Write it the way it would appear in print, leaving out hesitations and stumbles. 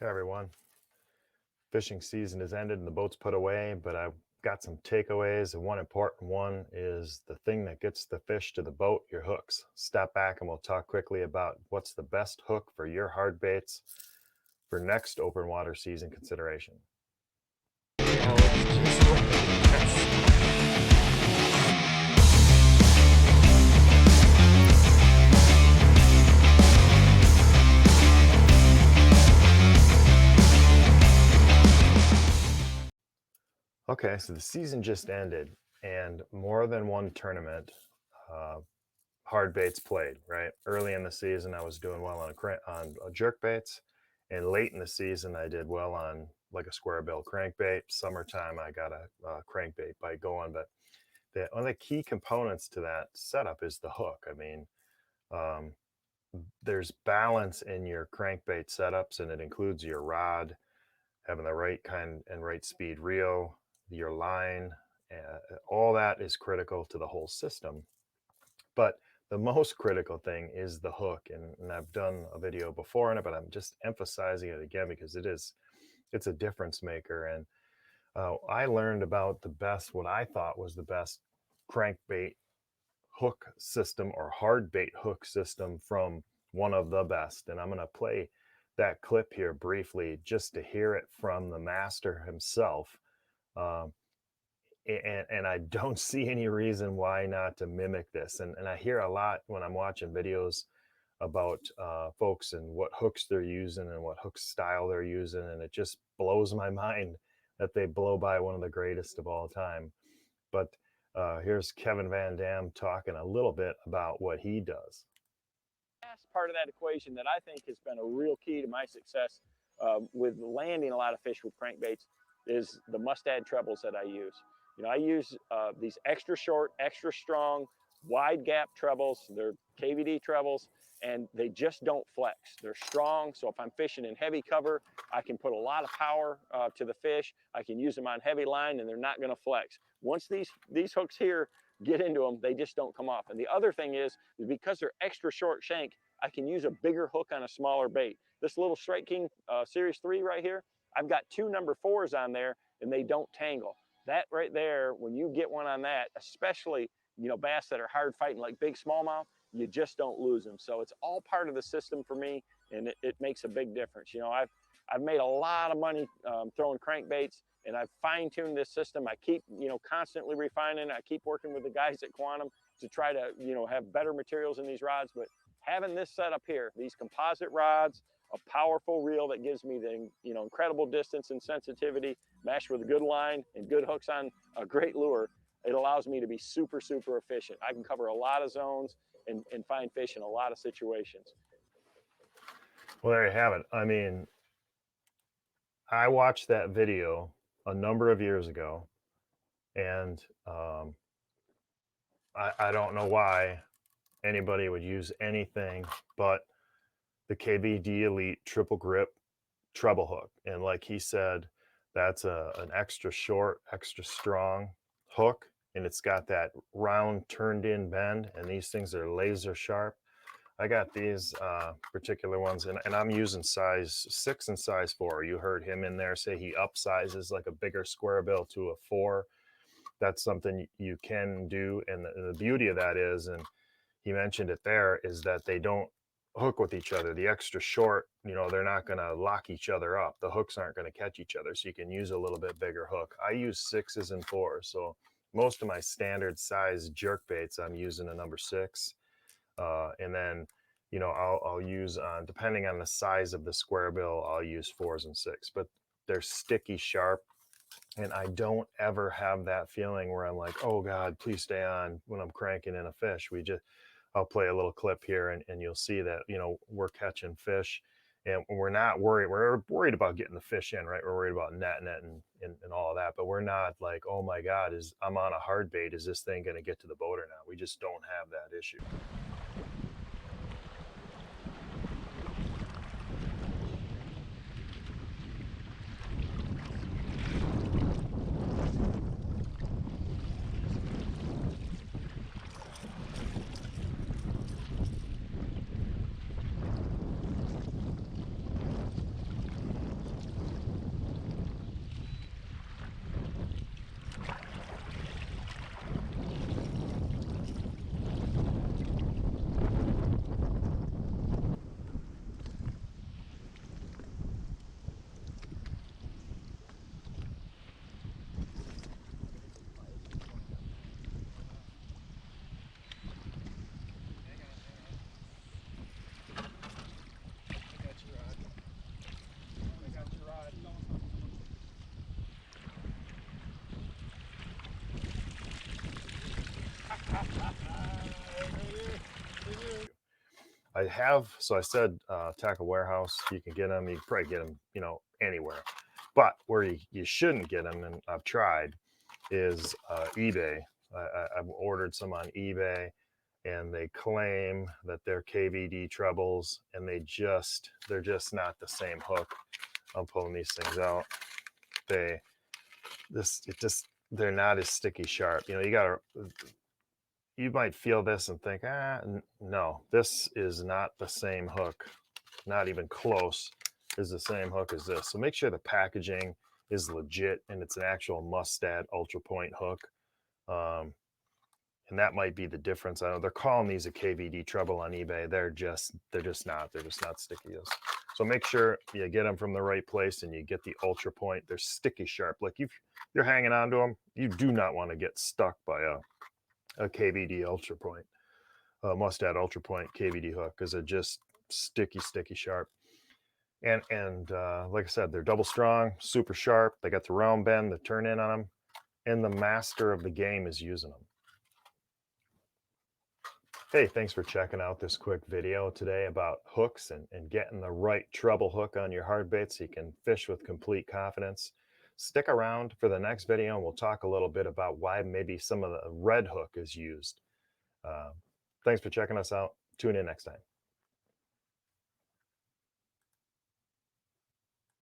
Hey everyone, fishing season has ended and the boat's put away, but I've got some takeaways, and one important one is the thing that gets the fish to the boat, your hooks. Step back and we'll talk quickly about what's the best hook for your hard baits for next open water season consideration. Okay, so the season just ended, and more than one tournament, uh, hard baits played. Right, early in the season, I was doing well on jerk baits, and late in the season, I did well on like a square bill crankbait. Summertime, I got a crankbait bite going, but one of the key components to that setup is the hook. I mean, um, there's balance in your crankbait setups, and it includes your rod, having the right kind and right speed reel, your line, all that is critical to the whole system. But the most critical thing is the hook, and I've done a video before on it, but I'm just emphasizing it again because it's a difference maker. And I learned about what I thought was the best crankbait hook system or hard bait hook system from one of the best. And I'm going to play that clip here briefly just to hear it from the master himself. Um, and I don't see any reason why not to mimic this. And I hear a lot when I'm watching videos about folks and what hooks they're using and what hook style they're using. And it just blows my mind that they blow by one of the greatest of all time. But here's Kevin Van Dam talking a little bit about what he does. Last part of that equation that I think has been a real key to my success with landing a lot of fish with crankbaits is the Mustad trebles that I use. You know, I use these extra short, extra strong, wide gap trebles. They're KVD trebles, and they just don't flex. They're strong, so if I'm fishing in heavy cover, I can put a lot of power to the fish. I can use them on heavy line, and they're not going to flex. Once these hooks here get into them, they just don't come off. And the other thing is because they're extra short shank, I can use a bigger hook on a smaller bait. This little Strike King Series 3 right here, I've got 2 number 4s on there, and they don't tangle. That right there, when you get one on that, especially, you know, bass that are hard fighting like big smallmouth, you just don't lose them. So it's all part of the system for me, and it makes a big difference. You know, I've made a lot of money throwing crankbaits, and I've fine-tuned this system. I keep, you know, constantly refining. I keep working with the guys at Quantum to try to, you know, have better materials in these rods. But having this setup here, these composite rods, a powerful reel that gives me the, you know, incredible distance and sensitivity, meshed with a good line and good hooks on a great lure, it allows me to be super, super efficient. I can cover a lot of zones and find fish in a lot of situations. Well, there you have it. I mean, I watched that video a number of years ago, and I don't know why anybody would use anything but the KVD Elite triple grip treble hook. And like he said, that's an extra short, extra strong hook, and it's got that round turned in bend, and these things are laser sharp. I got these particular ones, and I'm using size 6 and size 4. You heard him in there say he upsizes like a bigger square bill to a 4. That's something you can do, and the beauty of that is, and he mentioned it there, is that they don't hook with each other. The extra short, you know, they're not going to lock each other up. The hooks aren't going to catch each other, so you can use a little bit bigger hook. I use 6s and 4s, so most of my standard size jerk baits, I'm using a number 6. And then, you know, I'll use, depending on the size of the square bill, I'll use 4s and 6, but they're sticky sharp. And I don't ever have that feeling where I'm like, oh God, please stay on when I'm cranking in a fish. I'll play a little clip here, and you'll see that, you know, we're catching fish, and we're not worried. We're worried about getting the fish in, right? We're worried about net and all of that, but we're not like, oh my God, I'm on a hard bait. Is this thing going to get to the boat or not? We just don't have that issue. I have, so I said Tackle Warehouse, you can get them, you can probably get them, anywhere. But where you shouldn't get them, and I've tried, is eBay. I've ordered some on eBay, and they claim that they're KVD trebles, and they're just not the same hook. I'm pulling these things out. They this it just they're not as sticky sharp. You might feel this and think, no, this is not the same hook, not even close is the same hook as this. So make sure the packaging is legit and it's an actual Mustad Ultra Point hook. Um, and that might be the difference. I know they're calling these a KVD treble on eBay. They're just not. They're just not sticky as. So make sure you get them from the right place and you get the Ultra Point. They're sticky sharp. Like if you're hanging on to them, you do not want to get stuck by a KVD Ultra Point, Mustad Ultra Point KVD hook, because they're just sticky sharp. And like I said, they're double strong, super sharp. They got the round bend, the turn in on them, and the master of the game is using them. Hey, thanks for checking out this quick video today about hooks and getting the right treble hook on your hard bait so you can fish with complete confidence. Stick around for the next video and we'll talk a little bit about why maybe some of the red hook is used. Uh, Thanks for checking us out. Tune in next time.